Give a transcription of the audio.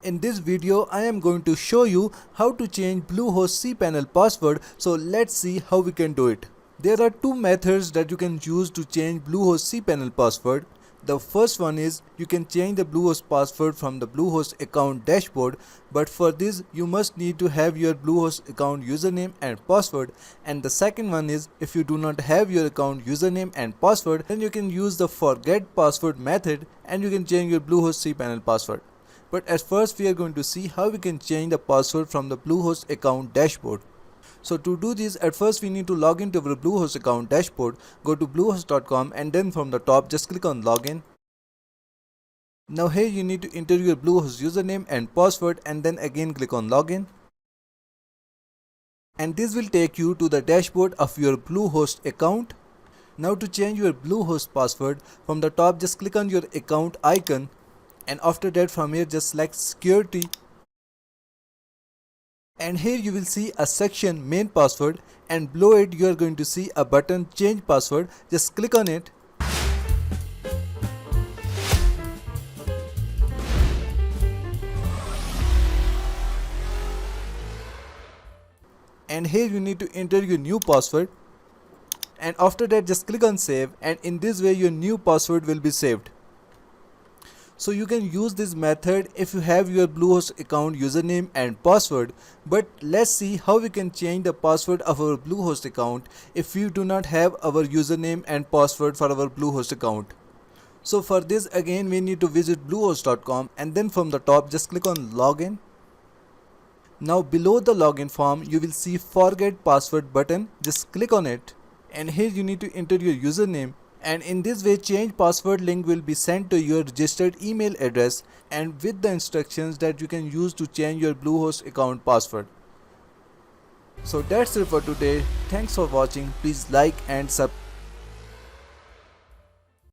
In this video, I am going to show you how to change Bluehost cPanel password. So let's see how we can do it. There are two methods that you can use to change Bluehost cPanel password. The first one is you can change the Bluehost password from the Bluehost account dashboard, but for this you must need to have your Bluehost account username and password. And the second one is if you do not have your account username and password, then you can use the forget password method and you can change your Bluehost cPanel password. But at first we are going to see how we can change the password from the Bluehost account dashboard. So to do this, at first we need to log into our Bluehost account dashboard. Go to bluehost.com and then from the top just click on login. Now here you need to enter your Bluehost username and password and then again click on login. And this will take you to the dashboard of your Bluehost account. Now to change your Bluehost password, from the top just click on your account icon. And after that from here just select security, and here you will see a section main password, and below it you are going to see a button change password. Just click on it. And here you need to enter your new password, and after that just click on save, and in this way your new password will be saved. So you can use this method if you have your Bluehost account username and password. But let's see how we can change the password of our Bluehost account if we do not have our username and password for our Bluehost account. So for this again we need to visit bluehost.com and then from the top just click on login. Now below the login form you will see forget password button. Just click on it, and here you need to enter your username. And in this way change password link will be sent to your registered email address and with the instructions that you can use to change your Bluehost account password. So that's it for today. Thanks for watching. Please like and subscribe.